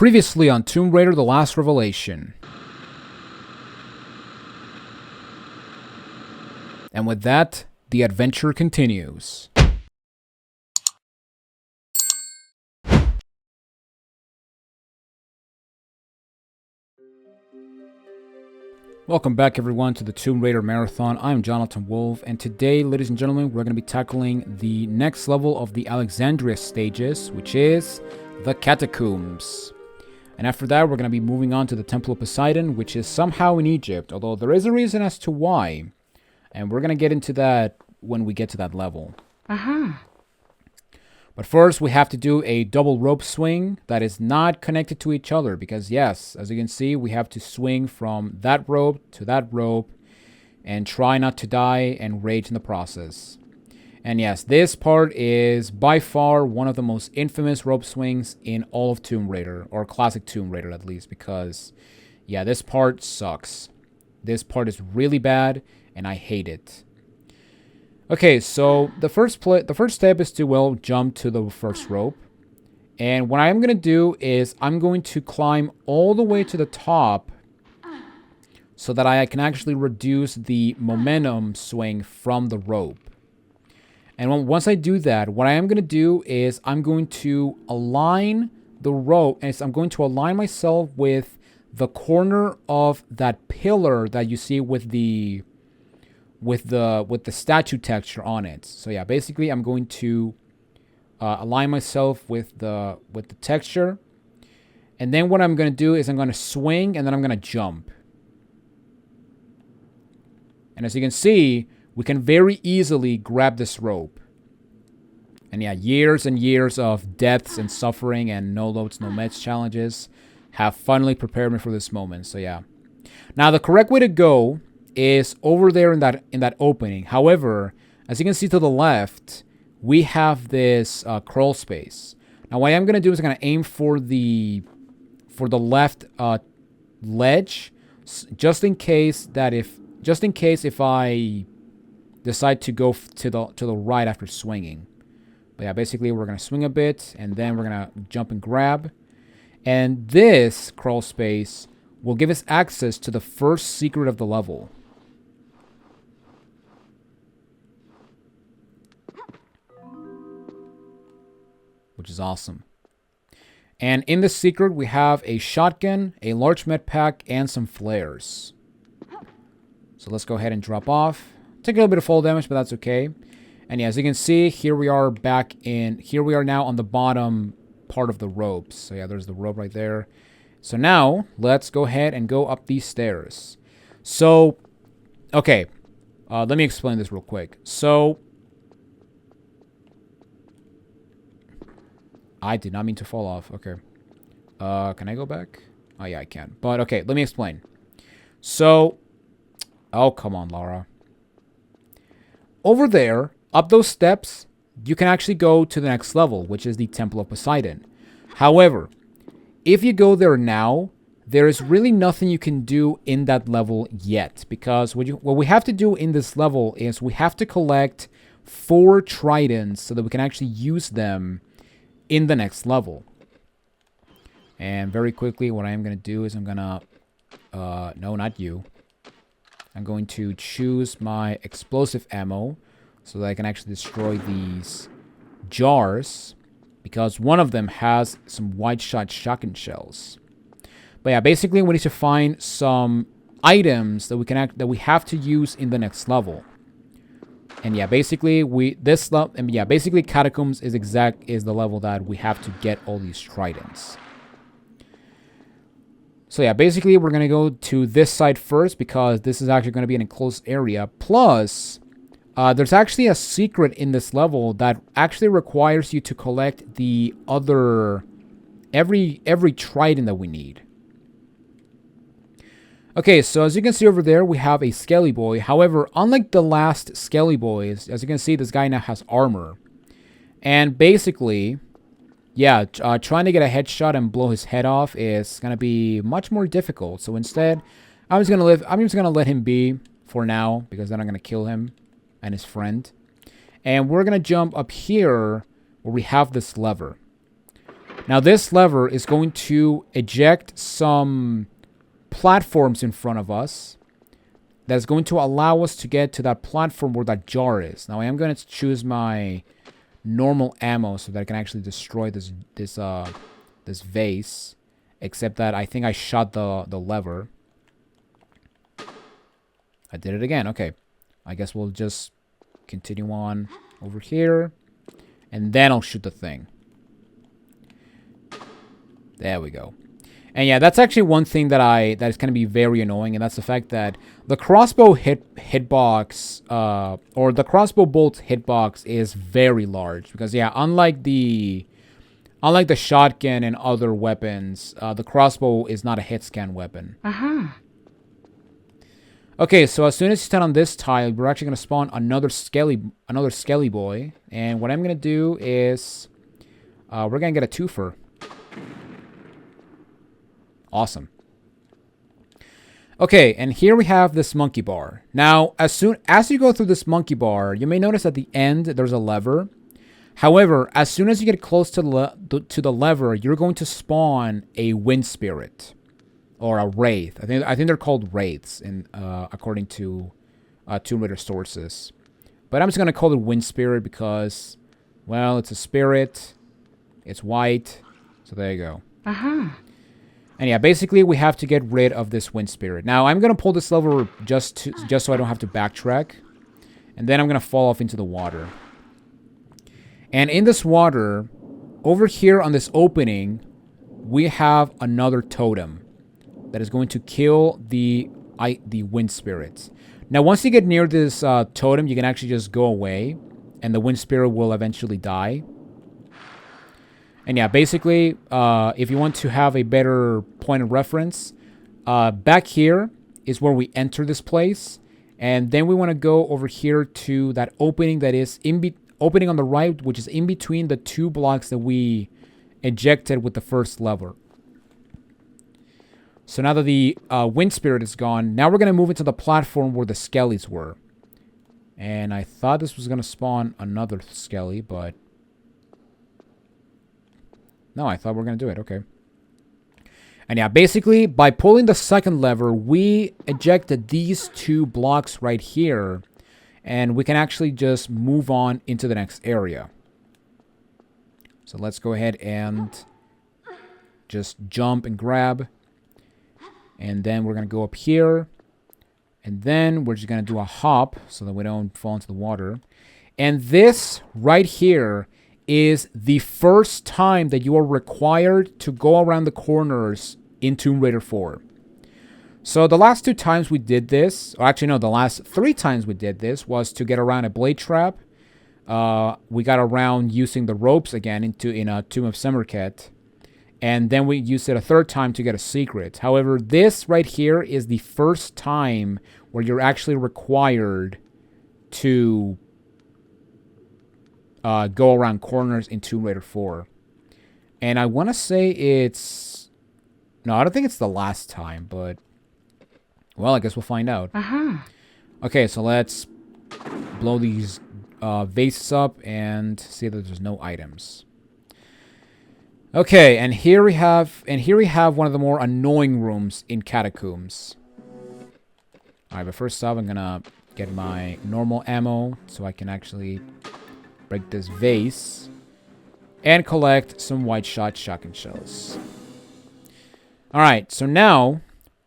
Previously on Tomb Raider: The Last Revelation. And with that, the adventure continues. Welcome back everyone to the Tomb Raider Marathon. I'm Jonathan Wolf, and today, ladies and gentlemen, we're going to be tackling the next level of the Alexandria stages, which is the Catacombs. And after that, we're going to be moving on to the Temple of Poseidon, which is somehow in Egypt, although there is a reason as to why. And we're going to get into that when we get to that level. But first, we have to do a double rope swing that is not connected to each other. Because yes, as you can see, we have to swing from that rope to that rope and try not to die and rage in the process. And yes, this part is by far one of the most infamous rope swings in all of Tomb Raider, or classic Tomb Raider at least, because yeah, this part sucks. This part is really bad, and I hate it. Okay, so the first step is to, well, jump to the first rope. And what I'm going to do is I'm going to climb all the way to the top so that I can actually reduce the momentum swing from the rope. And once I do that, what I am going to do is I'm going to align the rope, and I'm going to align myself with the corner of that pillar that you see with the statue texture on it. So yeah, basically I'm going to align myself with the texture, and then what I'm going to do is I'm going to swing, and then I'm going to jump. And as you can see, we can very easily grab this rope. And yeah, years and years of deaths and suffering and no loads, no meds challenges have finally prepared me for this moment. So yeah. Now the correct way to go is over there in that opening. However, as you can see to the left, we have this crawl space. Now what I'm going to do is I'm going to aim for the left ledge, just in case if I decide to go to the right after swinging. But yeah, basically we're going to swing a bit, and then we're going to jump and grab. And this crawl space will give us access to the first secret of the level. Which is awesome. And in this secret, we have a shotgun, a large med pack, and some flares. So let's go ahead and drop off. Take a little bit of fall damage, but that's okay. And yeah, as you can see, here we are now on the bottom part of the ropes. So yeah, there's the rope right there. So now, let's go ahead and go up these stairs. So, okay. Let me explain this real quick. So, I did not mean to fall off. Okay. Can I go back? Oh, yeah, I can. But, okay, let me explain. So, oh, come on, Laura. Over there, up those steps, you can actually go to the next level, which is the Temple of Poseidon. However, if you go there now, there is really nothing you can do in that level yet. Because what we have to do in this level is we have to collect 4 tridents so that we can actually use them in the next level. And very quickly, what I am going to do is I'm going to... no, not you. I'm going to choose my explosive ammo so that I can actually destroy these jars, because one of them has some wide shot shotgun shells. But yeah, basically we need to find some items that we have to use in the next level. And yeah, basically basically Catacombs is the level that we have to get all these tridents. So yeah, basically we're going to go to this side first, because this is actually going to be an enclosed area. Plus, there's actually a secret in this level that actually requires you to collect the other... every trident that we need. Okay, so as you can see over there, we have a Skelly boy. However, unlike the last Skelly boys, as you can see, this guy now has armor. And basically... yeah, trying to get a headshot and blow his head off is going to be much more difficult. So instead, I'm just going to let him be for now, because then I'm going to kill him and his friend. And we're going to jump up here where we have this lever. Now this lever is going to eject some platforms in front of us. That's going to allow us to get to that platform where that jar is. Now I am going to choose my normal ammo so that I can actually destroy this vase. Except that I think I shot the lever. I did it again. Okay. I guess we'll just continue on over here. And then I'll shoot the thing. There we go. And yeah, that's actually one thing that is going to be very annoying, and that's the fact that the crossbow hitbox, or the crossbow bolt hitbox is very large. Because yeah, unlike the shotgun and other weapons, the crossbow is not a hit scan weapon. Okay, so as soon as you stand on this tile, we're actually going to spawn another Skelly boy. And what I'm going to do is, we're going to get a twofer. Awesome. Okay, and here we have this monkey bar. Now, as soon as you go through this monkey bar, you may notice at the end there's a lever. However, as soon as you get close to the lever, you're going to spawn a wind spirit or a wraith. I think they're called wraiths according to Tomb Raider sources. But I'm just gonna call it wind spirit because, well, it's a spirit. It's white, so there you go. And yeah, basically we have to get rid of this wind spirit. Now I'm gonna pull this lever just so I don't have to backtrack, and then I'm gonna fall off into the water. And in this water, over here on this opening, we have another totem that is going to kill the wind spirits. Now once you get near this totem, you can actually just go away, and the wind spirit will eventually die. And yeah, basically, if you want to have a better point of reference, back here is where we enter this place. And then we want to go over here to that opening that is opening on the right, which is in between the two blocks that we ejected with the first lever. So now that the wind spirit is gone, now we're going to move into the platform where the Skellies were. And I thought this was going to spawn another Skelly, but... no, I thought we were going to do it. Okay. And yeah, basically, by pulling the second lever, we ejected these two blocks right here. And we can actually just move on into the next area. So let's go ahead and just jump and grab. And then we're going to go up here. And then we're just going to do a hop so that we don't fall into the water. And this right here is the first time that you are required to go around the corners in Tomb Raider 4. So the last two times we did this, or actually no, the last 3 times we did this was to get around a blade trap. We got around using the ropes again in a Tomb of Semerket. And then we used it a 3rd time to get a secret. However, this right here is the first time where you're actually required to go around corners in Tomb Raider 4. And I want to say it's... no, I don't think it's the last time, but... well, I guess we'll find out. Okay, so let's blow these vases up and see that there's no items. Okay, and here we have one of the more annoying rooms in Catacombs. Alright, but first off, I'm gonna get my normal ammo so I can actually break this vase and collect some white shot shotgun shells. Alright, so now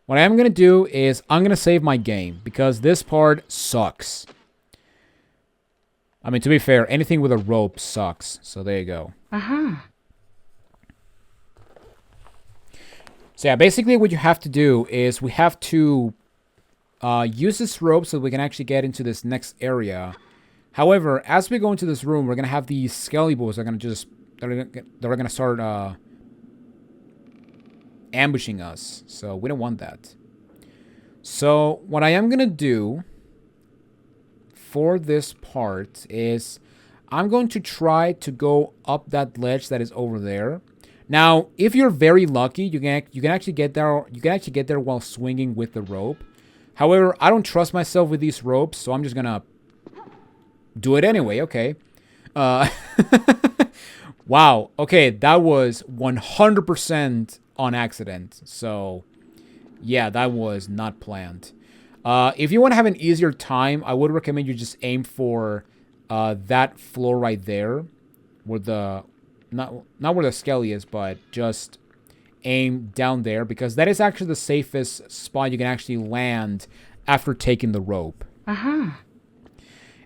what I'm going to do is I'm going to save my game because this part sucks. I mean, to be fair, anything with a rope sucks. So there you go. So yeah, basically what you have to do is we have to use this rope so that we can actually get into this next area. However, as we go into this room, we're going to have these Skelly boys that are going to just... they're going to start ambushing us. So we don't want that. So what I am going to do for this part is I'm going to try to go up that ledge that is over there. Now, if you're very lucky, you can actually get there. You can actually get there while swinging with the rope. However, I don't trust myself with these ropes, so I'm just gonna do it anyway. Okay. Wow. Okay, that was 100% on accident. So, yeah, that was not planned. If you want to have an easier time, I would recommend you just aim for that floor right there, where the not where the Skelly is, but just aim down there, because that is actually the safest spot you can actually land after taking the rope. Uh-huh.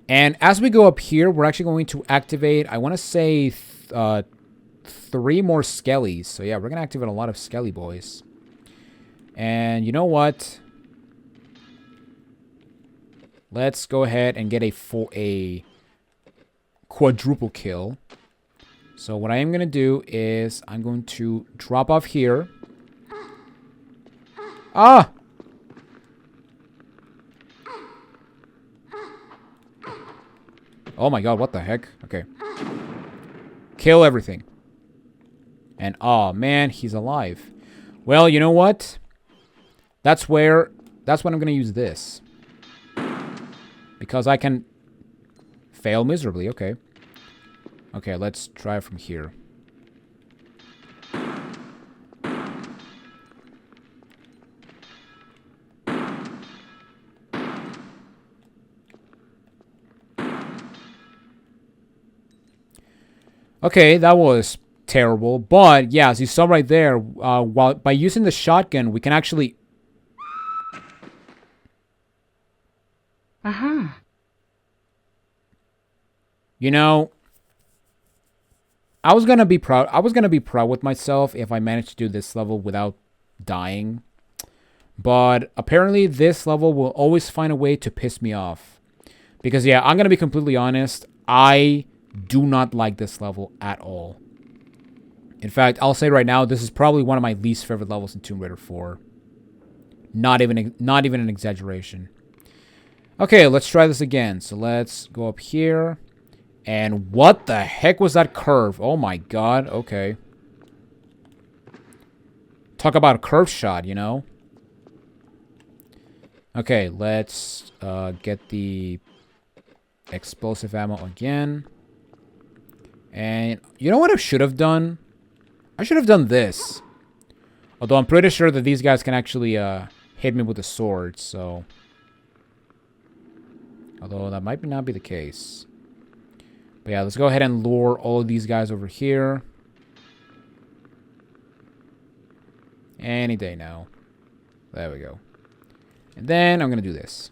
And as we go up here, we're actually going to activate, I want to say, 3 more Skellies. So yeah, we're going to activate a lot of Skelly boys. And you know what? Let's go ahead and get a quadruple kill. So what I am going to do is I'm going to drop off here. Ah! Oh my god, what the heck? Okay. Kill everything. And, oh man, he's alive. Well, you know what? That's when I'm going to use this. Because I can fail miserably, okay. Okay, let's try from here. Okay, that was terrible. But, yeah, as you saw right there, by using the shotgun, we can actually... Uh-huh. You know, I was gonna be proud with myself if I managed to do this level without dying. But apparently this level will always find a way to piss me off. Because, yeah, I'm gonna be completely honest, I do not like this level at all. In fact, I'll say right now, this is probably one of my least favorite levels in Tomb Raider 4. Not even an exaggeration. Okay, let's try this again. So let's go up here. And what the heck was that curve? Oh my god, okay. Talk about a curve shot, you know? Okay, let's get the explosive ammo again. And you know what I should have done? I should have done this. Although I'm pretty sure that these guys can actually hit me with a sword, so... Although that might not be the case. But yeah, let's go ahead and lure all of these guys over here. Any day now. There we go. And then I'm going to do this.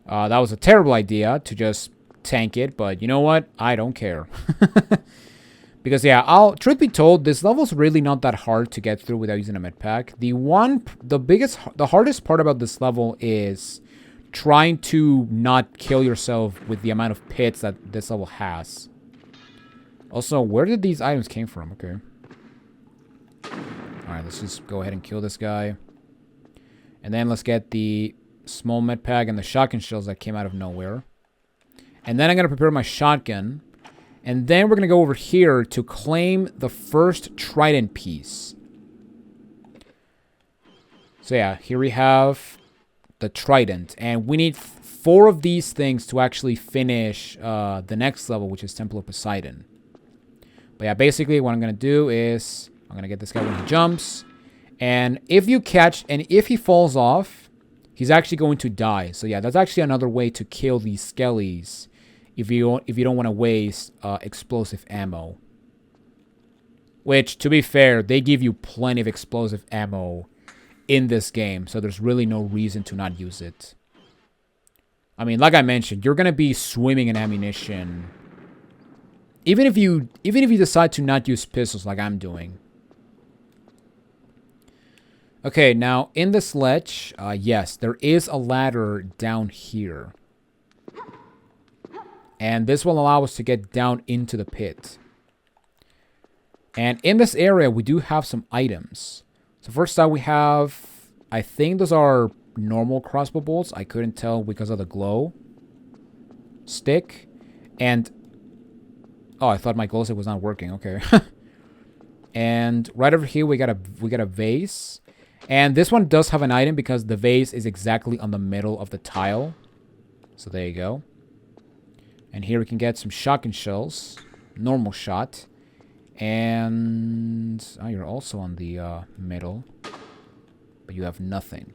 That was a terrible idea to just tank it, but you know what? I don't care. Because yeah, truth be told, this level's really not that hard to get through without using a med pack. The hardest part about this level is trying to not kill yourself with the amount of pits that this level has. Also, where did these items came from? Okay. Alright, let's just go ahead and kill this guy. And then let's get the small med pack and the shotgun shells that came out of nowhere. And then I'm going to prepare my shotgun. And then we're going to go over here to claim the first Trident piece. So yeah, here we have the Trident. And we need 4 of these things to actually finish the next level, which is Temple of Poseidon. But yeah, basically what I'm going to do is I'm going to get this guy when he jumps. And if he falls off, he's actually going to die. So yeah, that's actually another way to kill these Skellies. If you don't want to waste explosive ammo. Which, to be fair, they give you plenty of explosive ammo in this game. So there's really no reason to not use it. I mean, like I mentioned, you're going to be swimming in ammunition. Even if you decide to not use pistols like I'm doing. Okay, now in this ledge, yes, there is a ladder down here. And this will allow us to get down into the pit. And in this area, we do have some items. So first up, we have... I think those are normal crossbow bolts. I couldn't tell because of the glow stick. And... oh, I thought my glow stick was not working. Okay. And right over here, we got a vase. And this one does have an item because the vase is exactly on the middle of the tile. So there you go. And here we can get some shotgun shells. Normal shot. And... oh, you're also on the middle. But you have nothing.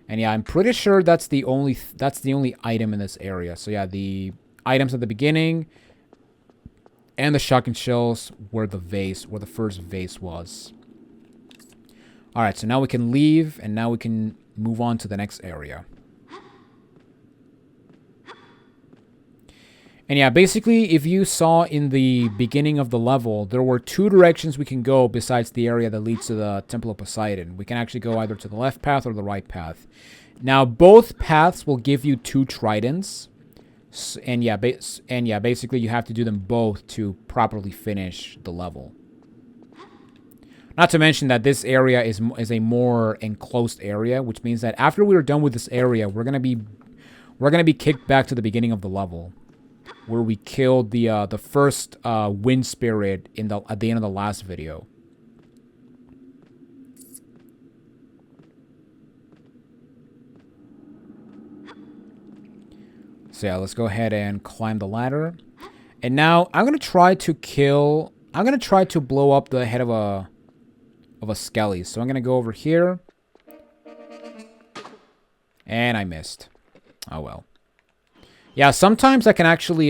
And yeah, I'm pretty sure that's the only item in this area. So yeah, the items at the beginning and the shotgun shells were the vase, where the first vase was. Alright, so now we can leave, and now we can move on to the next area. And yeah, basically, if you saw in the beginning of the level, there were two directions we can go besides the area that leads to the Temple of Poseidon. We can actually go either to the left path or the right path. Now, both paths will give you 2 tridents. And yeah, basically, you have to do them both to properly finish the level. Not to mention that this area is a more enclosed area, which means that after we are done with this area, we're gonna be kicked back to the beginning of the level, where we killed the first wind spirit at the end of the last video. So yeah, let's go ahead and climb the ladder. And now I'm gonna try to blow up the head of a Skellies. So I'm gonna go over here. And I missed. Oh well. Yeah, sometimes I can actually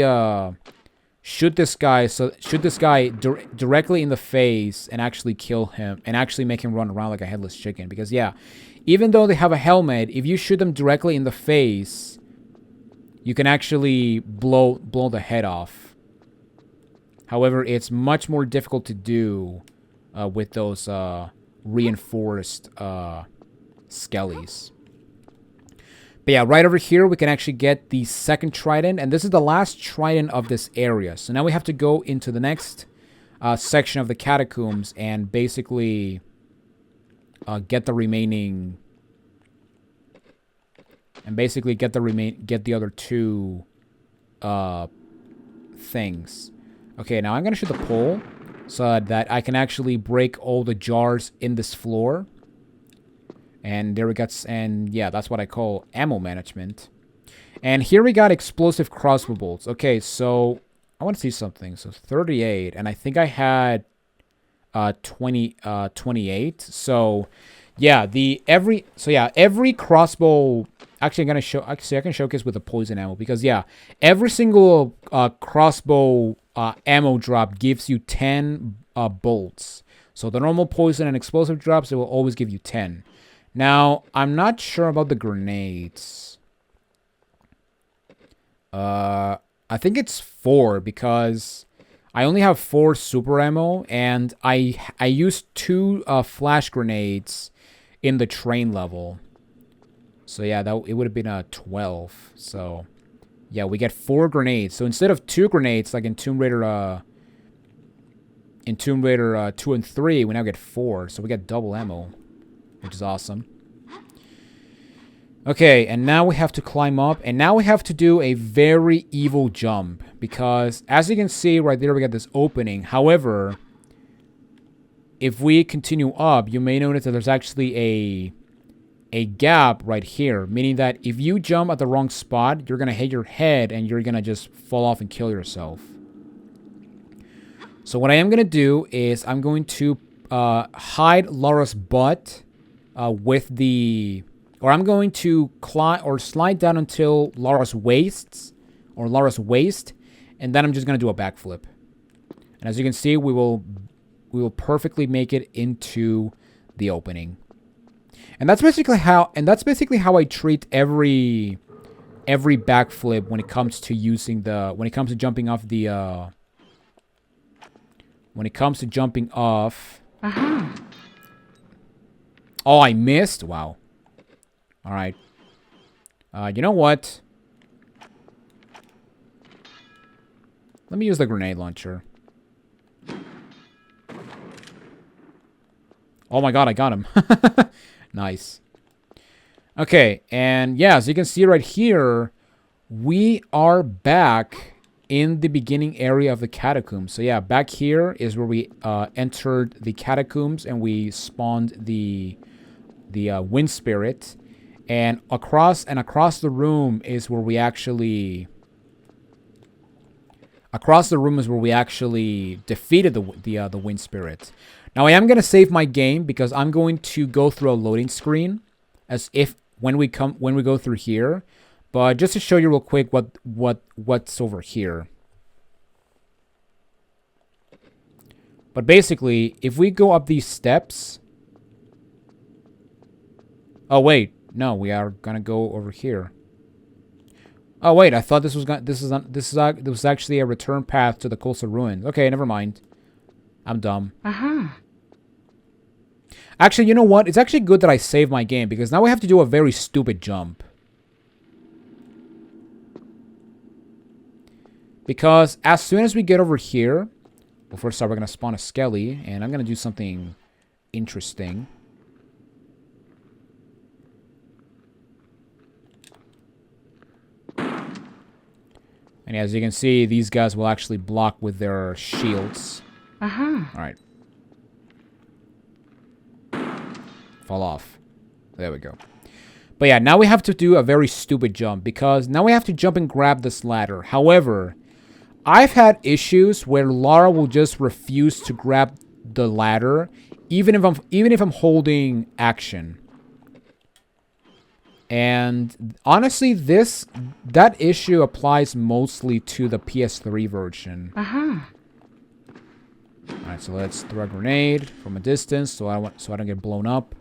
shoot this guy directly in the face and actually kill him and actually make him run around like a headless chicken. Because yeah, even though they have a helmet, if you shoot them directly in the face, you can actually blow the head off. However, it's much more difficult to do with those reinforced Skellies. But yeah, right over here, we can actually get the second trident. And this is the last trident of this area. So now we have to go into the next section of the catacombs and basically get the remaining... and basically get the other 2 things. Okay, now I'm going to shoot the pole so that I can actually break all the jars in this floor. And there we got, and yeah, that's what I call ammo management. And here we got explosive crossbow bolts. Okay, so I want to see something. So 38, and I think I had 28. So yeah, every crossbow. Actually, I'm gonna show. Actually, I can showcase with the poison ammo because yeah, every single crossbow ammo drop gives you 10 bolts. So the normal poison and explosive drops, it will always give you 10. Now, I'm not sure about the grenades. I think it's 4 because I only have 4 super ammo, and I used 2 flash grenades in the train level. So yeah, it would have been 12. So yeah, we get 4 grenades. So instead of 2 grenades like in Tomb Raider 2 and 3, we now get 4. So we get double ammo, which is awesome. Okay, and now we have to climb up, and now we have to do a very evil jump, because as you can see right there, we got this opening. However, if we continue up, you may notice that there's actually a gap right here, meaning that if you jump at the wrong spot, you're going to hit your head, and you're going to just fall off and kill yourself. So what I am going to do is I'm going to hide Laura's butt with the... Or I'm going to climb or slide down until Laura's waist, and then I'm just going to do a backflip. And as you can see, we will perfectly make it into the opening. And that's basically how I treat every backflip when it comes to jumping off the Oh, I missed. Wow. All right. You know what? Let me use the grenade launcher. Oh my god, I got him. Nice. Okay, and yeah, as you can see right here, we are back in the beginning area of the catacombs. So yeah, back here is where we entered the catacombs and we spawned the wind spirit. And across the room is where we actually Across the room is where we actually defeated the wind spirit. Now I am gonna save my game because I'm going to go through a loading screen, as if when we go through here. But just to show you real quick what's over here. But basically, if we go up these steps. Oh wait, no, we are gonna go over here. Oh wait, I thought this was actually a return path to the coastal ruins. Okay, never mind. I'm dumb. Actually, you know what? It's actually good that I saved my game because now we have to do a very stupid jump. Because as soon as we get over here, well, first off, we're gonna spawn a Skelly, and I'm gonna do something interesting. And as you can see, these guys will actually block with their shields. Alright. Fall off. There we go. But yeah, now we have to do a very stupid jump, because now we have to jump and grab this ladder. However, I've had issues where Lara will just refuse to grab the ladder, even if I'm holding action. And honestly, that issue applies mostly to the PS3 version. Alright, so let's throw a grenade from a distance so I don't get blown up.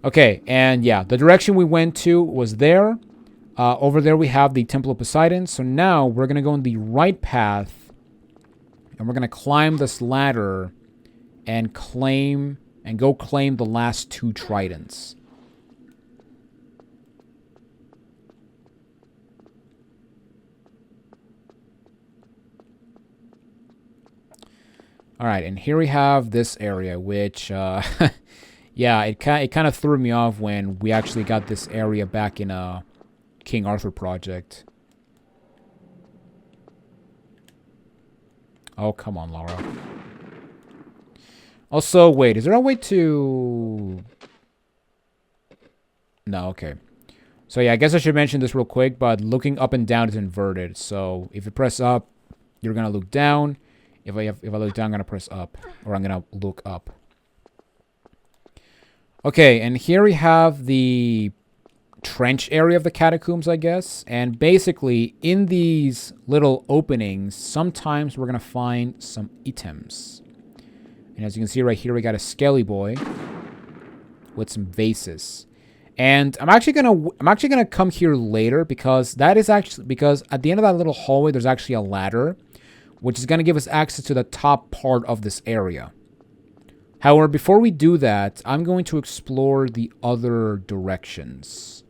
Okay, and yeah, the direction we went to was there. Over there we have the Temple of Poseidon. So now we're gonna go on the right path, and we're gonna climb this ladder and go claim the last 2 tridents. Alright, and here we have this area, which, yeah, it kind of threw me off when we actually got this area back in King Arthur project. Oh, come on, Lara. Also, wait, is there a way to... No, okay. So yeah, I guess I should mention this real quick, but looking up and down is inverted. So if you press up, you're going to look down. If I look down, I'm going to press up. Or I'm going to look up. Okay, and here we have the trench area of the catacombs, I guess. And basically, in these little openings, sometimes we're going to find some items. And as you can see right here, we got a Skelly boy with some vases. And I'm actually gonna come here later because at the end of that little hallway, there's actually a ladder, which is gonna give us access to the top part of this area. However, before we do that, I'm going to explore the other directions.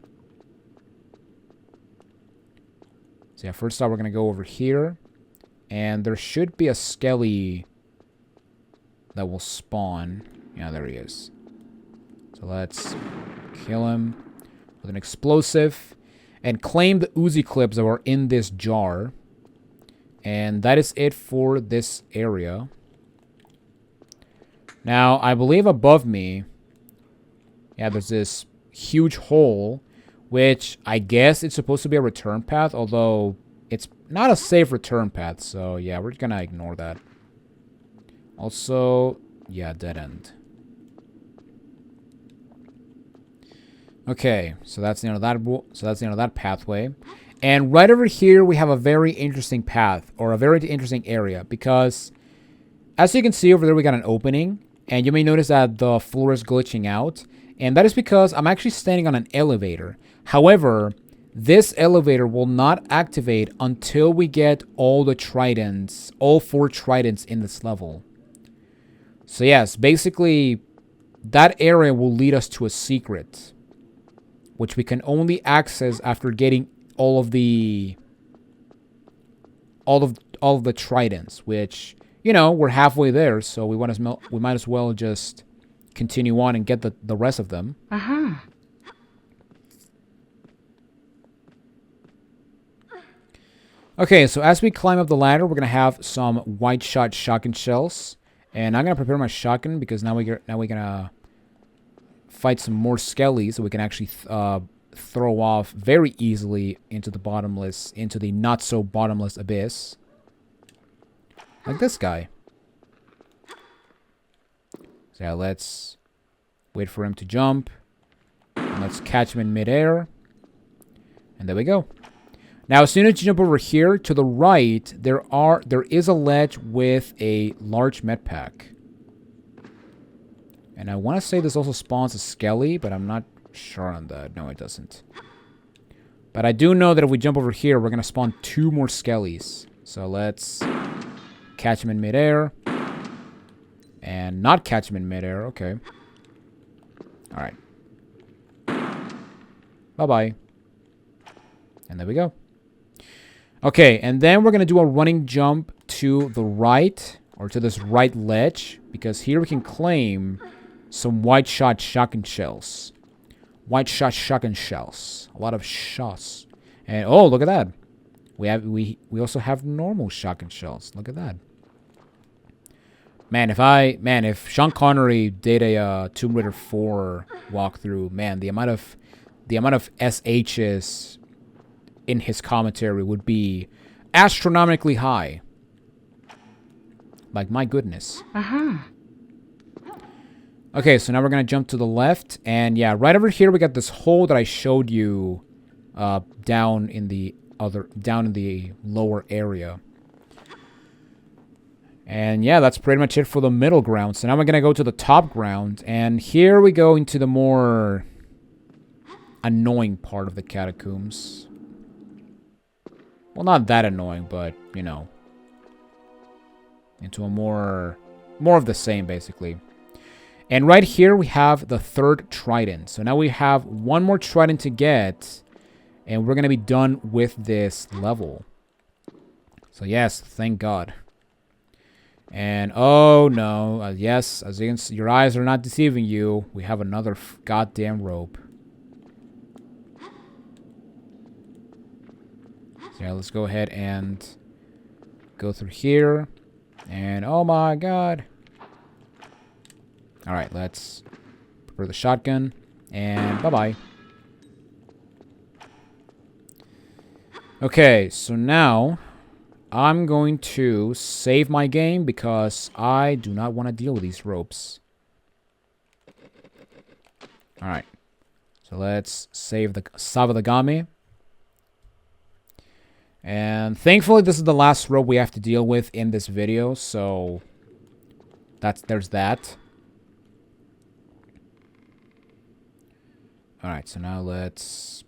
So yeah, first off, we're gonna go over here, and there should be a Skelly that will spawn. Yeah, there he is. So let's kill him with an explosive and claim the Uzi clips that were in this jar. And that is it for this area. Now, I believe above me, yeah, there's this huge hole, which I guess it's supposed to be a return path, although it's not a safe return path. So yeah, we're gonna ignore that. Also, yeah, dead end. Okay, so that's the end of that. So that's the end of that pathway, and right over here we have a very interesting path, or a very interesting area, because as you can see over there, we got an opening, and you may notice that the floor is glitching out, and that is because I'm actually standing on an elevator. However, this elevator will not activate until we get all the tridents, all 4 tridents in this level. So yes, basically, that area will lead us to a secret, which we can only access after getting all of the tridents. Which, you know, we're halfway there, so we might as well just continue on and get the rest of them. Okay, so as we climb up the ladder, we're gonna have some white shot shotgun shells. And I'm gonna prepare my shotgun because now we're gonna fight some more Skellies so we can actually throw off very easily into the not so bottomless abyss. Like this guy. So yeah, let's wait for him to jump. And let's catch him in midair. And there we go. Now, as soon as you jump over here to the right, there is a ledge with a large med pack. And I want to say this also spawns a Skelly, but I'm not sure on that. No, it doesn't. But I do know that if we jump over here, we're going to spawn 2 more Skellies. So let's catch him in midair. And not catch him in midair. Okay. Alright. Bye-bye. And there we go. Okay, and then we're going to do a running jump to the right, or to this right ledge, because here we can claim some white shot shotgun shells. White shot shotgun shells. A lot of shots. And oh, look at that. We also have normal shotgun shells. Look at that. Man, if Sean Connery did a Tomb Raider 4 walkthrough, man, the amount of SHs in his commentary would be astronomically high. Like, my goodness. Okay, so now we're gonna jump to the left, and yeah, right over here we got this hole that I showed you down in the lower area. And yeah, that's pretty much it for the middle ground. So now we're gonna go to the top ground, and here we go into the more annoying part of the catacombs. Well, not that annoying, but, you know, into a more of the same, basically. And right here, we have the 3rd Trident. So now we have 1 more Trident to get, and we're going to be done with this level. So yes, thank God. And, oh no, yes, as you can see, your eyes are not deceiving you. We have another goddamn rope. So yeah, let's go ahead and go through here. And oh my god. Alright, let's prepare the shotgun. And bye-bye. Okay, so now I'm going to save my game because I do not want to deal with these ropes. Alright. So let's save the Savadagami. And thankfully, this is the last rope we have to deal with in this video, so there's that. Alright, so now let's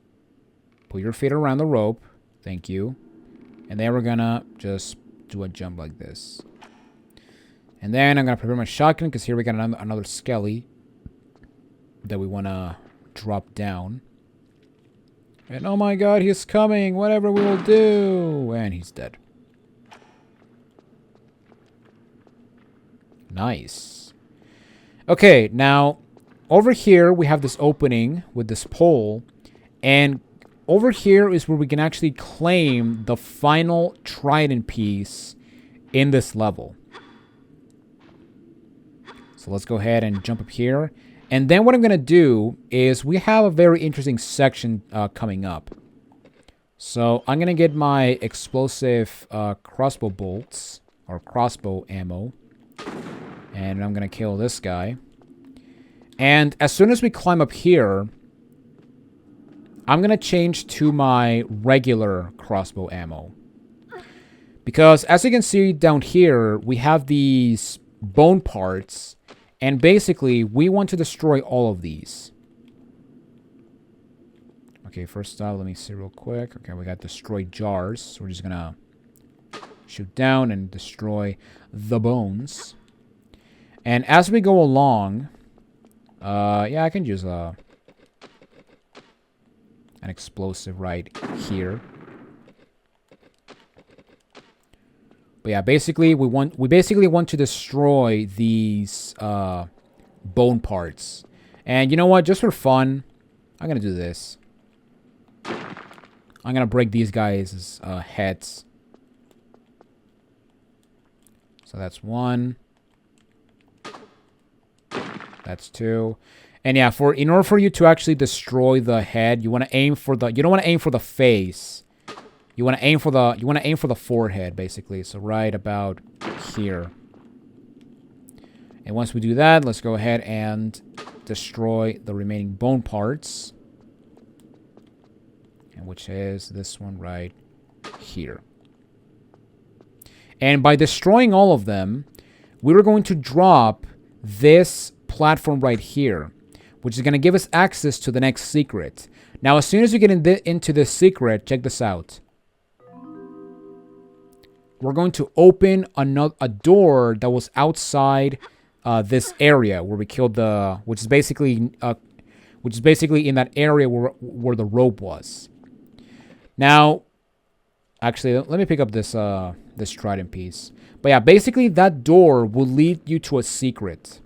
put your feet around the rope. Thank you. And then we're gonna just do a jump like this. And then I'm gonna prepare my shotgun, because here we got another Skelly that we wanna drop down. And oh my god, he's coming! Whatever we will do! And he's dead. Nice. Okay, now, over here we have this opening with this pole. And over here is where we can actually claim the final Trident piece in this level. So let's go ahead and jump up here. And then what I'm going to do is we have a very interesting section coming up. So I'm going to get my explosive crossbow bolts, or crossbow ammo. And I'm going to kill this guy. And as soon as we climb up here, I'm going to change to my regular crossbow ammo. Because as you can see down here, we have these bone parts. And basically, we want to destroy all of these. Okay, first off, let me see real quick. Okay, we got destroyed jars. So we're just gonna shoot down and destroy the bones. And as we go along, yeah, I can use an explosive right here. But yeah, basically we basically want to destroy these bone parts. And you know what? Just for fun, I'm gonna do this. I'm gonna break these guys' heads. So that's 1. That's 2. And yeah, in order for you to actually destroy the head, you want to aim for the you don't want to aim for the face. You want to aim for the forehead, basically. So right about here. And once we do that, let's go ahead and destroy the remaining bone parts. And which is this one right here. And by destroying all of them, we're going to drop this platform right here, which is going to give us access to the next secret. Now, as soon as you get into this secret, check this out. We're going to open a door that was outside this area where we killed which is basically in that area where the rope was. Now, actually, let me pick up this this trident piece. But yeah, basically that door will lead you to a secret.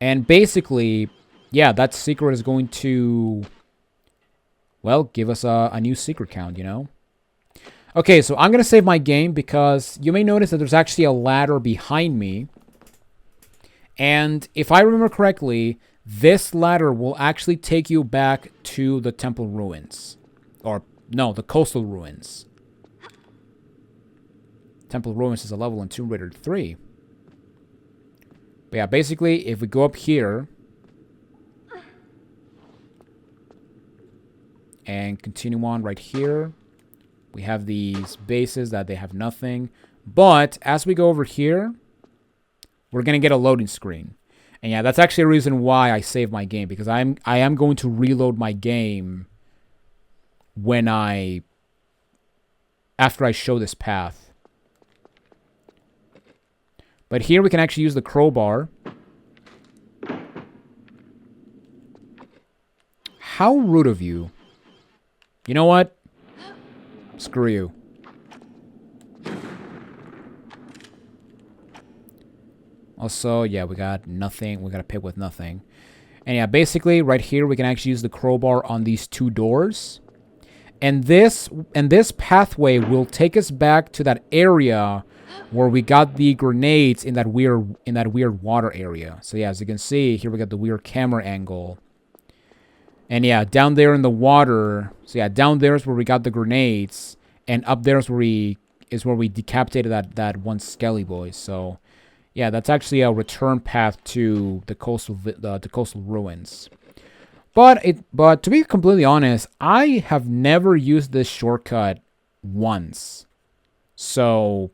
And basically, yeah, that secret is going to, well, give us a new secret count, you know? Okay, so I'm going to save my game because you may notice that there's actually a ladder behind me. And if I remember correctly, this ladder will actually take you back to the temple ruins. Or, no, the coastal ruins. Temple ruins is a level in Tomb Raider 3. But yeah, basically, if we go up here and continue on right here, we have these bases that they have nothing. But as we go over here, we're going to get a loading screen. And yeah, that's actually a reason why I saved my game, because I am going to reload my game after I show this path. But here we can actually use the crowbar. How rude of you. You know what? Screw you. Also, yeah, we got nothing. We got a pit with nothing. And yeah, basically, right here, we can actually use the crowbar on these two doors. And this pathway will take us back to that area where we got the grenades in that weird water area. So yeah, as you can see, here we got the weird camera angle. And yeah, down there in the water. So yeah, down there is where we got the grenades, and up there is where we decapitated that one Skelly boy. So yeah, that's actually a return path to the coastal ruins. But to be completely honest, I have never used this shortcut once. So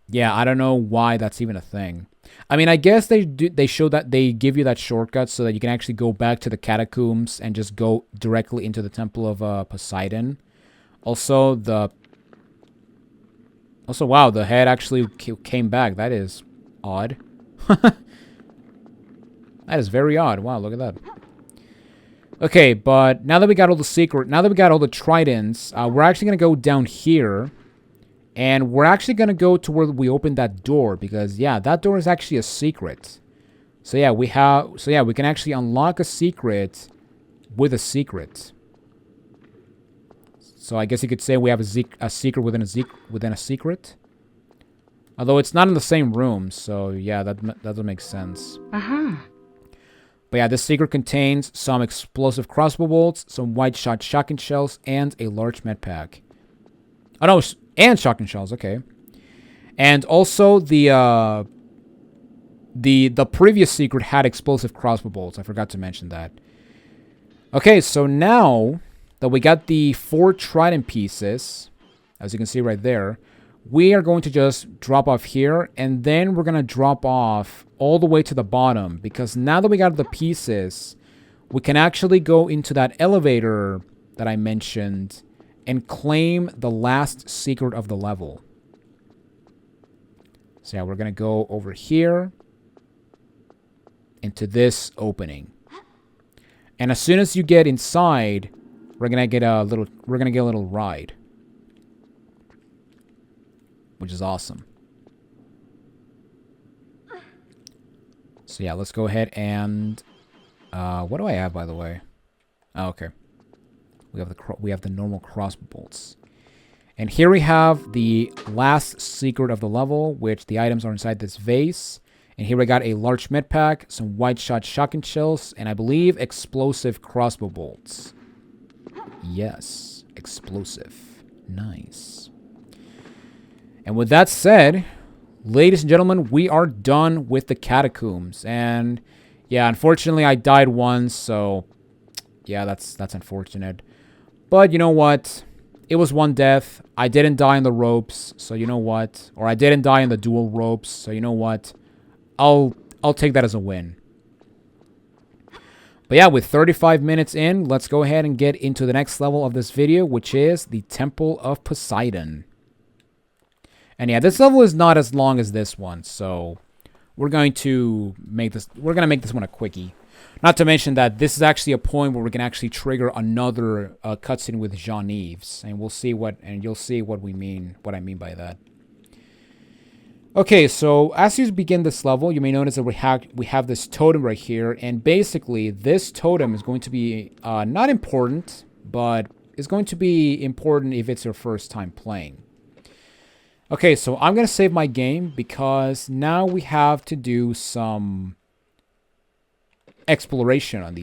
yeah, I don't know why that's even a thing. I mean, I guess they show that they give you that shortcut so that you can actually go back to the catacombs and just go directly into the temple of Poseidon. Also, wow, the head actually came back. That is odd. That is very odd. Wow, look at that. Okay, but now that we got all the tridents, we're actually going to go down here. And we're actually going to go to where we opened that door, because yeah, that door is actually a secret. So yeah, we can actually unlock a secret with a secret. So I guess you could say we have a secret within a secret. Although it's not in the same room, so yeah, that doesn't make sense. But yeah, this secret contains some explosive crossbow bolts, some wide-shot shotgun shells, and a large med pack. Oh no, and shotgun shells, okay. And also the previous secret had explosive crossbow bolts. I forgot to mention that. Okay, so now that we got the 4 trident pieces, as you can see right there, we are going to just drop off here, and then we're going to drop off all the way to the bottom, because now that we got the pieces, we can actually go into that elevator that I mentioned and claim the last secret of the level. So yeah, we're going to go over here into this opening. And as soon as you get inside, we're going to get a little ride, which is awesome. So yeah, let's go ahead and what do I have, by the way? Oh, okay. We have the normal crossbow bolts. And here we have the last secret of the level, which the items are inside this vase. And here we got a large med pack, some wide-shot shotgun shells, and I believe explosive crossbow bolts. Yes. explosive. Nice. And with that said, ladies and gentlemen, we are done with the Catacombs. And yeah, unfortunately, I died once, so yeah, that's unfortunate. But you know what? It was one death. I didn't die in the ropes, so you know what? Or I didn't die in the dual ropes, so you know what? I'll take that as a win. But yeah, with 35 minutes in, let's go ahead and get into the next level of this video, which is the Temple of Poseidon. And yeah, this level is not as long as this one, so we're going to make this one a quickie. Not to mention that this is actually a point where we can actually trigger another cutscene with Yves, and you'll see what I mean by that. Okay, so as you begin this level, you may notice that we have this totem right here, and basically this totem is going to be not important, but is going to be important if it's your first time playing. Okay, so I'm going to save my game because now we have to do some exploration on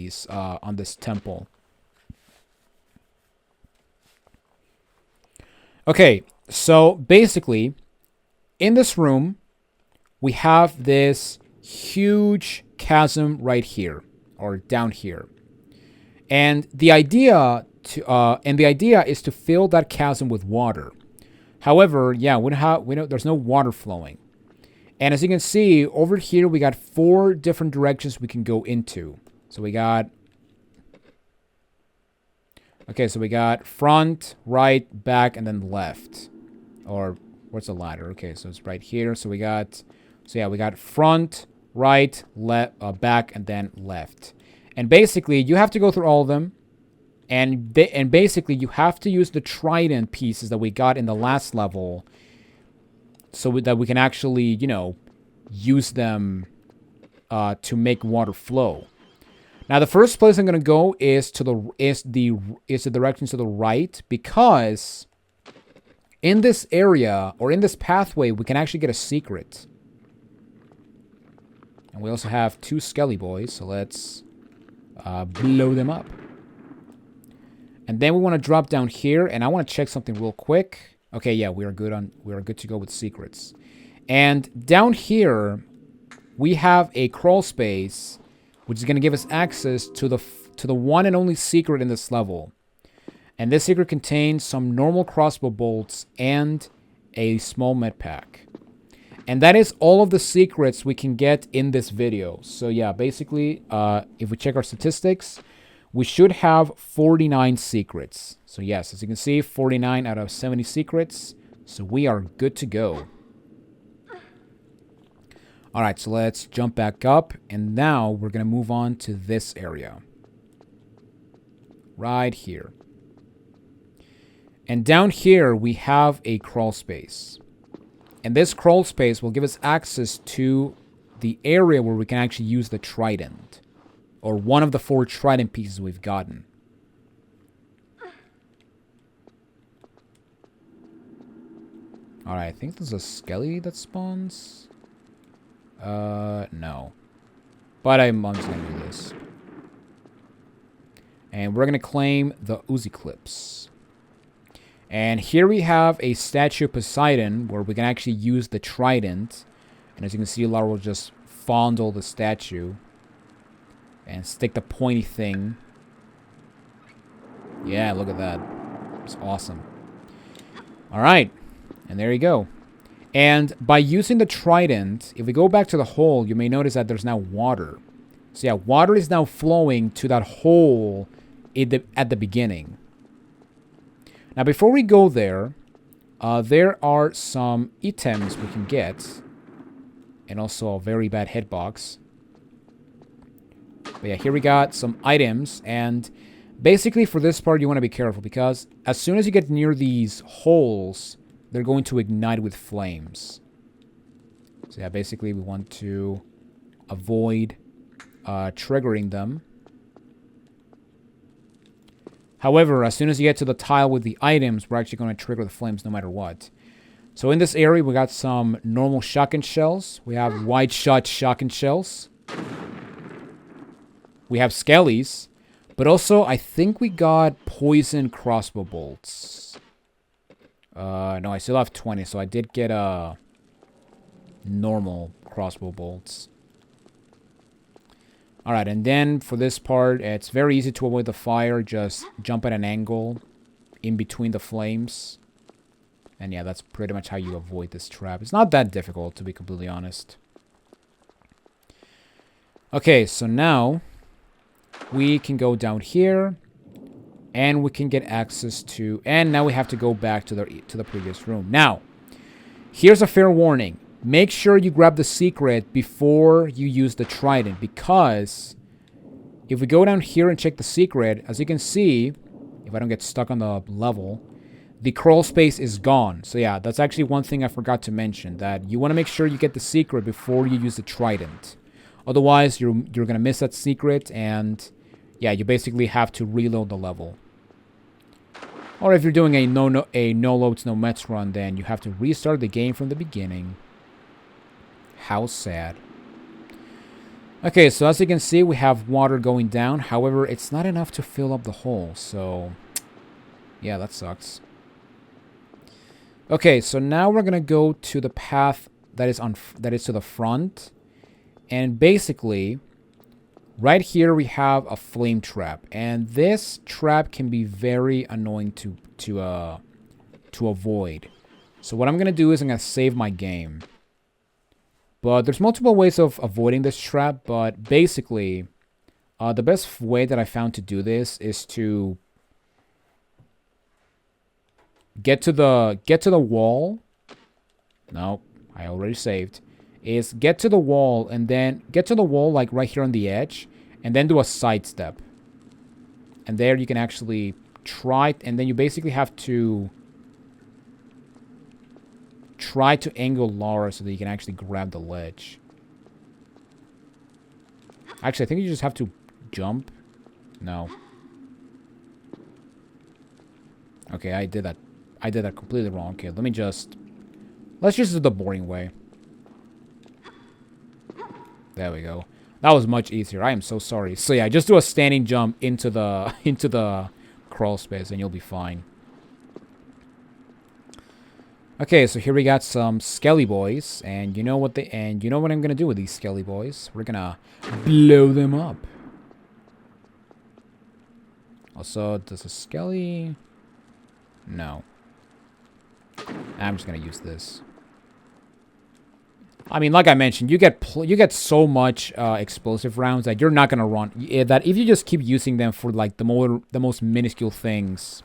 this temple. Okay, so basically, in this room, we have this huge chasm right here, or down here, and the idea is to fill that chasm with water. However, yeah, there's no water flowing, and as you can see over here, we got 4 different directions we can go into. So we got front, right, back, and then left, or where's the ladder? Okay, so it's right here. So we got front, right, left, back, and then left. And basically, you have to go through all of them. And basically, you have to use the Trident pieces that we got in the last level, so that we can actually, you know, use them to make water flow. Now, the first place I'm gonna go is the direction to the right, because in this area, or in this pathway, we can actually get a secret. And we also have 2 Skelly boys, so let's blow them up. And then we want to drop down here, and I want to check something real quick. Okay, yeah, we are good to go with secrets. And down here, we have a crawl space, which is going to give us access to the one and only secret in this level. And this secret contains some normal crossbow bolts and a small med pack. And that is all of the secrets we can get in this video. So yeah, basically, if we check our statistics, we should have 49 secrets. So yes, as you can see, 49 out of 70 secrets. So we are good to go. Alright, so let's jump back up. And now we're going to move on to this area. Right here. And down here, we have a crawl space. And this crawl space will give us access to the area where we can actually use the Trident. Or one of the 4 Trident pieces we've gotten. Alright, I think there's a Skelly that spawns. No. But I'm just gonna do this. And we're gonna claim the Uzi clips. And here we have a statue of Poseidon where we can actually use the Trident. And as you can see, Lara will just fondle the statue. And stick the pointy thing. Yeah, look at that. It's awesome. Alright. And there you go. And by using the Trident, if we go back to the hole, you may notice that there's now water. So yeah, water is now flowing to that hole at the beginning. Now, before we go there, there are some items we can get. And also a very bad hitbox. But yeah, here we got some items, and basically for this part you want to be careful, because as soon as you get near these holes, they're going to ignite with flames. So yeah, basically we want to avoid triggering them. However, as soon as you get to the tile with the items, we're actually going to trigger the flames no matter what. So in this area, we got some normal shotgun shells. We have wide shot shotgun shells. We have Skellies. But also, I think we got poison crossbow bolts. No, I still have 20, so I did get normal crossbow bolts. Alright, and then for this part, it's very easy to avoid the fire. Just jump at an angle in between the flames. And yeah, that's pretty much how you avoid this trap. It's not that difficult, to be completely honest. Okay, so now we can go down here. And we can get access to... And now we have to go back to the previous room. Now, here's a fair warning. Make sure you grab the secret before you use the trident, because if we go down here and check the secret, as you can see, if I don't get stuck on the level, the crawl space is gone. So yeah, that's actually one thing I forgot to mention, that you want to make sure you get the secret before you use the trident. Otherwise, you're going to miss that secret, and yeah, you basically have to reload the level. Or if you're doing a no loads, no mets run, then you have to restart the game from the beginning. How sad. Okay, so as you can see, we have water going down. However, it's not enough to fill up the hole, so yeah, that sucks. Okay, so now we're gonna go to the path that is to the front, and basically, right here we have a flame trap, and this trap can be very annoying to avoid. So what I'm gonna do is I'm gonna save my game. But there's multiple ways of avoiding this trap, but basically, the best way that I found to do this is to get to the wall. No, I already saved. Is get to the wall and then get to the wall like right here on the edge, and then do a sidestep. And there you can actually try, and then you basically have to try to angle Lara so that you can actually grab the ledge. Actually, I think you just have to jump. No. Okay, I did that. I did that completely wrong. Okay, let's just do the boring way. There we go. That was much easier. I am so sorry. So yeah, just do a standing jump into the crawl space and you'll be fine. Okay, so here we got some Skelly boys, and you know what I'm gonna do with these Skelly boys? We're gonna blow them up. Also, does a Skelly? No. I'm just gonna use this. I mean, like I mentioned, you get so much explosive rounds that you're not gonna run. That if you just keep using them for like the most minuscule things,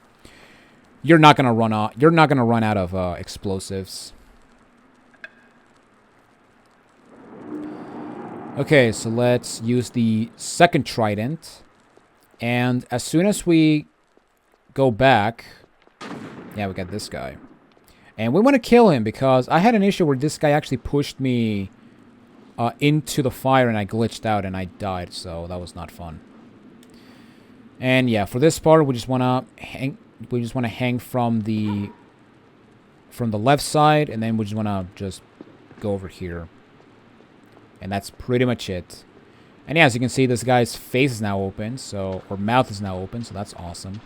you're not gonna run out. You're not gonna run out of explosives. Okay, so let's use the second trident, and as soon as we go back, yeah, we got this guy, and we want to kill him because I had an issue where this guy actually pushed me into the fire, and I glitched out and I died. So that was not fun. And yeah, for this part, we just wanna hang. We just want to hang from the left side, and then we just want to go over here. And that's pretty much it. And yeah, as you can see, this guy's face is now open, or mouth is now open, so that's awesome.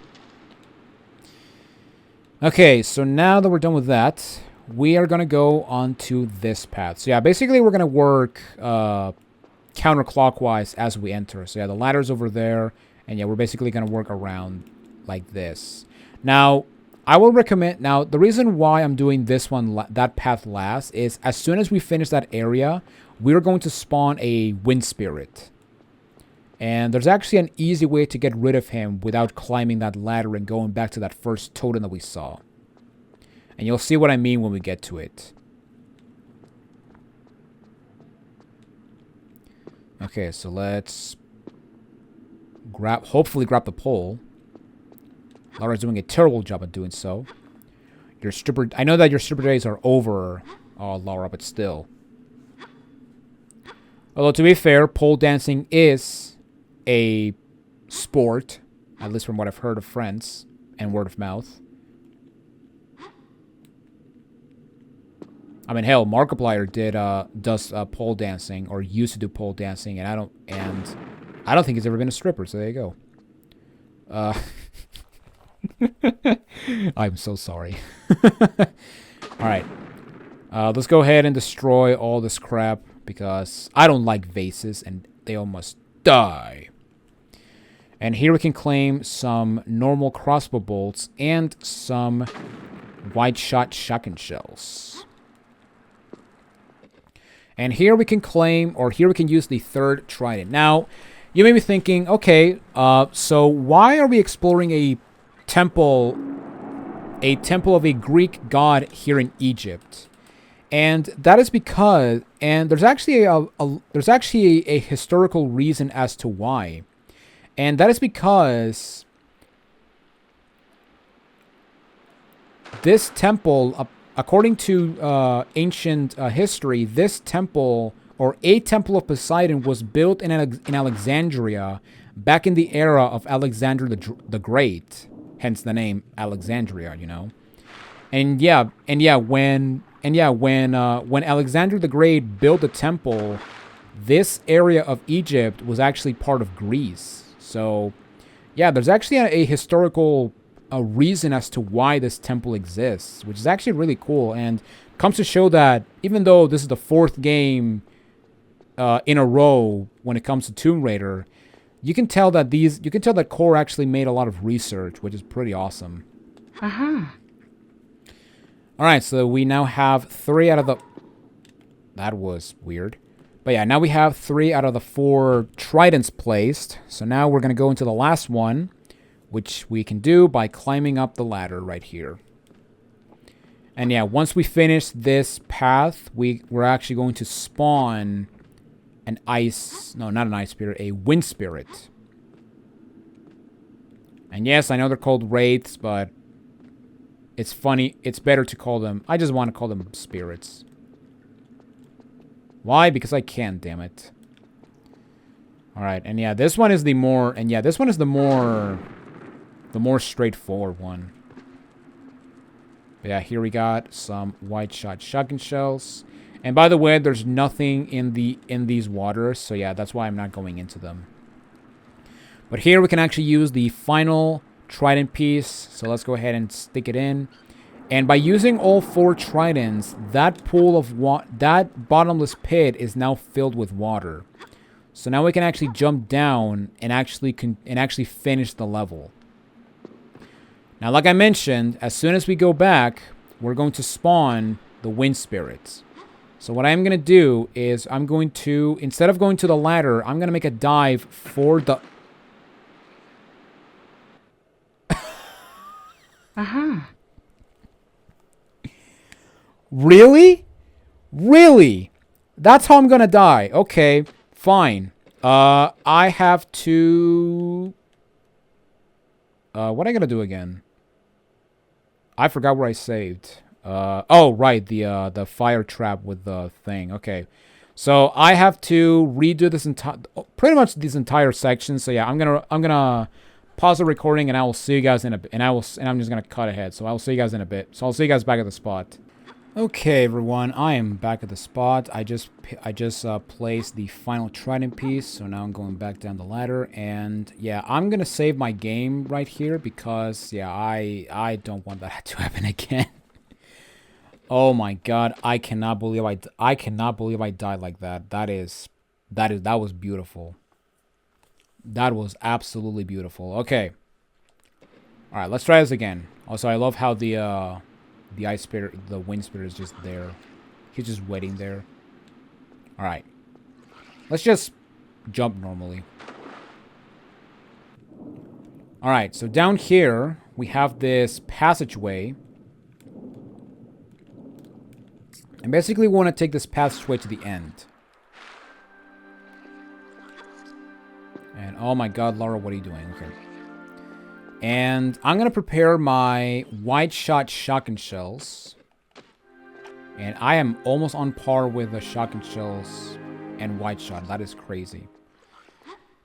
Okay, so now that we're done with that, we are going to go on to this path. So yeah, basically we're going to work counterclockwise as we enter. So yeah, the ladder's over there, and yeah, we're basically going to work around like this. Now, I will recommend... Now, the reason why I'm doing this one, that path last, is as soon as we finish that area, we're going to spawn a wind spirit. And there's actually an easy way to get rid of him without climbing that ladder and going back to that first totem that we saw. And you'll see what I mean when we get to it. Okay, so let's hopefully grab the pole. Lara's doing a terrible job at doing so. I know that your stripper days are over, Lara, but still. Although, to be fair, pole dancing is a sport, at least from what I've heard of friends and word of mouth. I mean, hell, Markiplier does pole dancing, or used to do pole dancing, and I don't think he's ever been a stripper. So there you go. Uh, I'm so sorry. Alright. Let's go ahead and destroy all this crap because I don't like vases and they all must die. And here we can claim some normal crossbow bolts and some wide shot shotgun shells. And here we can claim, or here we can use the third trident. Now, you may be thinking, okay, so why are we exploring a temple of a Greek god here in Egypt? And that is because, and there's actually a historical reason as to why. And that is because this temple, according to ancient history, this temple, or a temple of Poseidon, was built in Alexandria back in the era of Alexander the Great. Hence the name Alexandria, you know. When Alexander the Great built the temple, this area of Egypt was actually part of Greece. So, yeah, there's actually a historical reason as to why this temple exists, which is actually really cool, and comes to show that even though this is the fourth game in a row when it comes to Tomb Raider, you can tell that Core actually made a lot of research, which is pretty awesome. All right, so we now have 3 out of the. That was weird. But yeah, now we have 3 out of the 4 tridents placed. So now we're going to go into the last one, which we can do by climbing up the ladder right here. And yeah, once we finish this path, we're actually going to spawn an ice... No, not an ice spirit, a wind spirit. And yes, I know they're called wraiths, but it's funny. It's better to call them... I just want to call them spirits. Why? Because I can, damn it. Alright, and yeah, this one is the more... And yeah, this one is the more straightforward one. But yeah, here we got some wide shot shotgun shells. And by the way, there's nothing in these waters, so yeah, that's why I'm not going into them. But here we can actually use the final trident piece. So let's go ahead and stick it in. And by using all 4 tridents, that pool of that bottomless pit is now filled with water. So now we can actually jump down and actually finish the level. Now, like I mentioned, as soon as we go back, we're going to spawn the wind spirits. So what I'm going to do is I'm going to, instead of going to the ladder, I'm going to make a dive for the... Really? Really? That's how I'm gonna die. Okay, fine. I have to... what am I gonna do again? I forgot where I saved. Oh, right, the fire trap with the thing. Okay. So I have to redo this pretty much this entire section. So yeah, I'm gonna pause the recording and I will see you guys in a bit. And I'm just gonna cut ahead. So I'll see you guys in a bit. So I'll see you guys back at the spot. Okay, everyone, I am back at the spot. I just placed the final trident piece, so now I'm going back down the ladder, and yeah, I'm gonna save my game right here because yeah, I don't want that to happen again. Oh my god, I cannot believe I died like that. That was beautiful. That was absolutely beautiful. Okay. All right, let's try this again. Also, I love how the ice spirit, the wind spirit is just there. He's just waiting there. Alright. Let's just jump normally. Alright, so down here, we have this passageway. And basically we want to take this passageway to the end. And oh my god, Laura, what are you doing? Okay. And I'm going to prepare my wide shot shotgun shells. And I am almost on par with the shotgun shells and wide shot. That is crazy.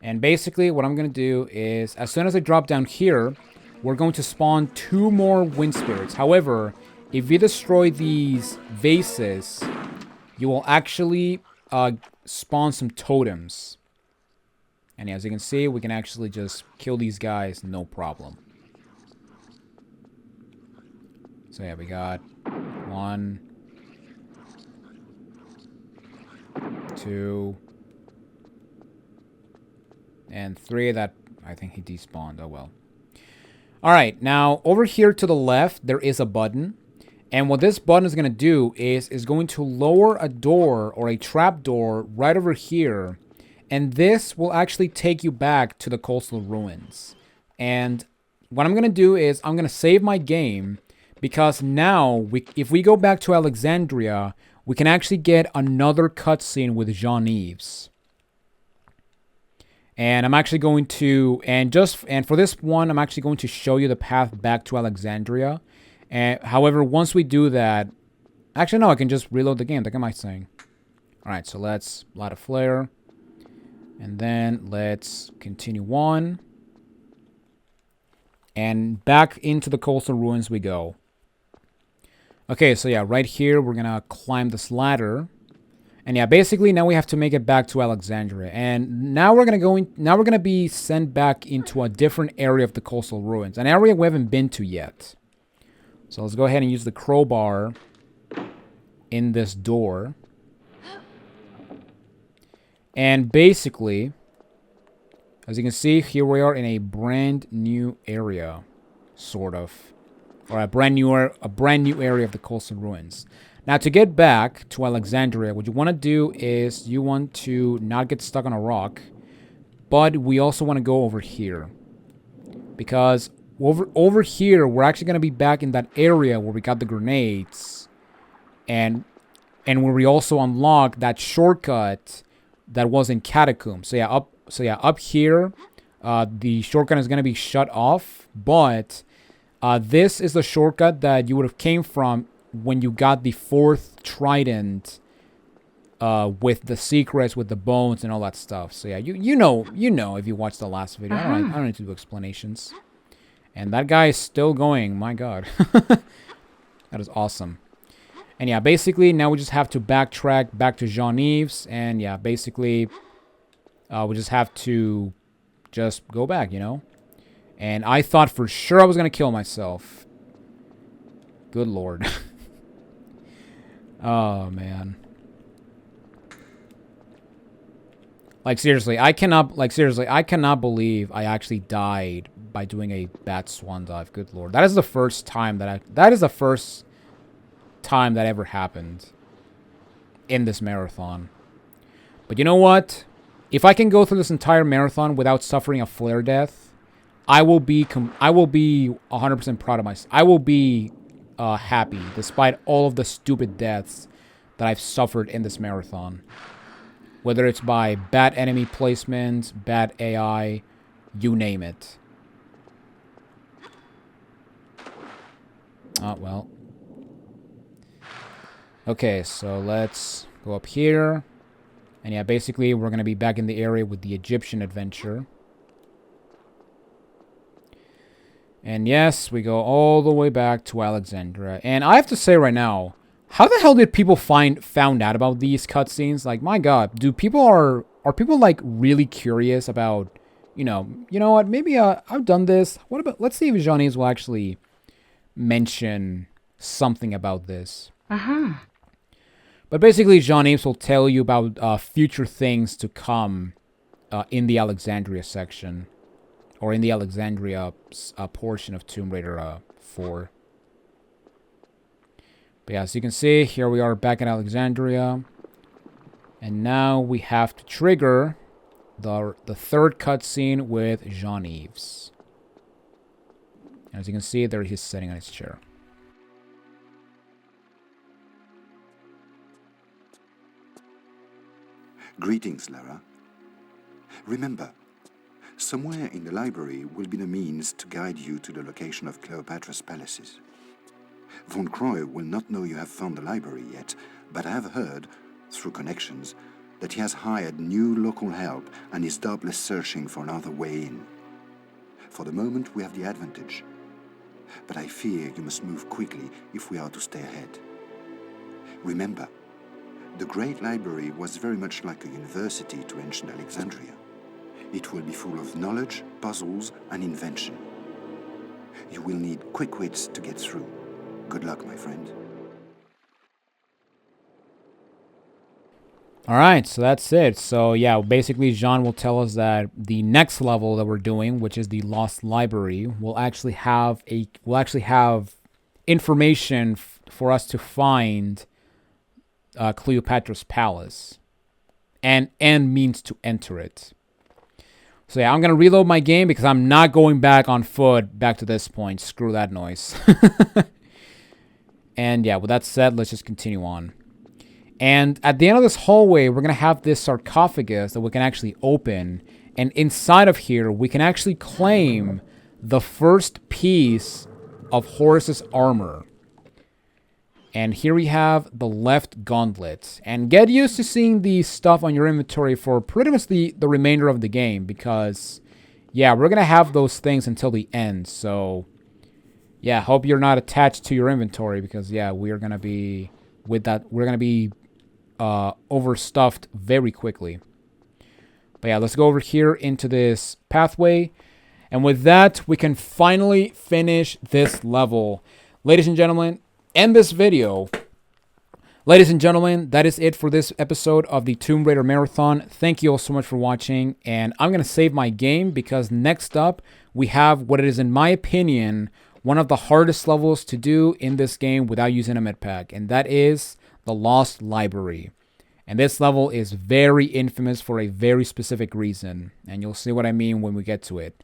And basically what I'm going to do is, as soon as I drop down here, we're going to spawn 2 more wind spirits. However, if you destroy these vases, you will actually spawn some totems. And as you can see, we can actually just kill these guys, no problem. So yeah, we got 1, 2, and 3. That, I think he despawned. Oh well. Alright, now over here to the left, there is a button. And what this button is going to do is going to lower a door or a trap door right over here. And this will actually take you back to the coastal ruins. And what I'm going to do is I'm going to save my game. Because now, if we go back to Alexandria, we can actually get another cutscene with Yves. And I'm actually going to, and for this one, I'm actually going to show you the path back to Alexandria. And however, once we do that, actually no, I can just reload the game. Like am I saying? All right, so let's light a flare, and then let's continue on, and back into the coastal ruins we go. Okay, so yeah, right here we're gonna climb this ladder. And yeah, basically now we have to make it back to Alexandria. And now we're gonna be sent back into a different area of the coastal ruins. An area we haven't been to yet. So let's go ahead and use the crowbar in this door. And basically, as you can see, here we are in a brand new area, sort of. Or a brand new area of the coastal ruins. Now, to get back to Alexandria, what you want to do is you want to not get stuck on a rock, but we also want to go over here. Because over here, we're actually going to be back in that area where we got the grenades, and where we also unlocked that shortcut that was in Catacombs. So yeah, up here, the shortcut is going to be shut off, but this is the shortcut that you would have came from when you got the 4th Trident, with the secrets, with the bones and all that stuff. So yeah, you know if you watched the last video. I don't need to do explanations. And that guy is still going. My God, that is awesome. And yeah, basically now we just have to backtrack back to Yves, and yeah, basically we just have to just go back, you know. And I thought for sure I was gonna kill myself. Good Lord. Oh man. Like seriously, I cannot believe I actually died by doing a bat swan dive. Good Lord. That is the first time that ever happened in this marathon. But you know what? If I can go through this entire marathon without suffering a flare death, I will be 100% proud of myself. I will be happy despite all of the stupid deaths that I've suffered in this marathon. Whether it's by bad enemy placements, bad AI, you name it. Oh, well. Okay, so let's go up here. And yeah, basically we're going to be back in the area with the Egyptian adventure. And yes, we go all the way back to Alexandria. And I have to say right now, how the hell did people found out about these cutscenes? Like, my God, are people like really curious about, you know what? Maybe I've done this. What about? Let's see if Yves will actually mention something about this. But basically, Yves will tell you about future things to come in the Alexandria section, or in the Alexandria portion of Tomb Raider 4. But yeah, as you can see, here we are back in Alexandria. And now we have to trigger the 3rd cutscene with Yves. And as you can see, there he's sitting on his chair. Greetings, Lara. Remember, somewhere in the library will be the means to guide you to the location of Cleopatra's palaces. Von Croy will not know you have found the library yet, but I have heard, through connections, that he has hired new local help and is doubtless searching for another way in. For the moment, we have the advantage. But I fear you must move quickly if we are to stay ahead. Remember, the Great Library was very much like a university to ancient Alexandria. It will be full of knowledge, puzzles, and invention. You will need quick wits to get through. Good luck, my friend. Alright, so that's it. So yeah, basically Jean will tell us that the next level that we're doing, which is the Lost Library, will actually have information for us to find Cleopatra's palace and means to enter it. So yeah, I'm gonna reload my game because I'm not going back on foot back to this point. Screw that noise. And yeah, with that said, let's just continue on. And at the end of this hallway, we're going to have this sarcophagus that we can actually open. And inside of here, we can actually claim the first piece of Horus's armor. And here we have the left gauntlet. And get used to seeing the stuff on your inventory for pretty much the remainder of the game. Because, yeah, we're going to have those things until the end. So, yeah, hope you're not attached to your inventory. Because, yeah, we're going to be... With that, we're going to be... overstuffed very quickly. But yeah, let's go over here into this pathway. And with that, we can finally finish this level. Ladies and gentlemen, end this video. Ladies and gentlemen, that is it for this episode of the Tomb Raider Marathon. Thank you all so much for watching. And I'm going to save my game because next up, we have what it is, in my opinion, one of the hardest levels to do in this game without using a med pack. And that is... the Lost Library. And this level is very infamous for a very specific reason. And you'll see what I mean when we get to it.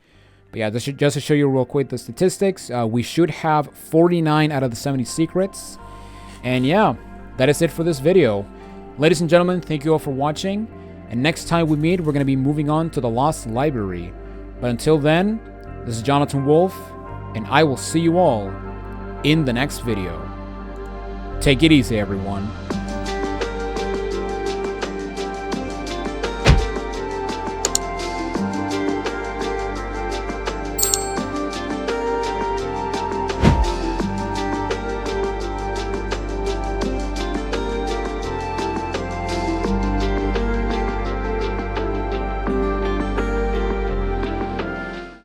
But yeah, just to show you real quick the statistics, we should have 49 out of the 70 secrets. And yeah, that is it for this video. Ladies and gentlemen, thank you all for watching. And next time we meet, we're going to be moving on to the Lost Library. But until then, this is Jonathan Wolf, and I will see you all in the next video. Take it easy, everyone.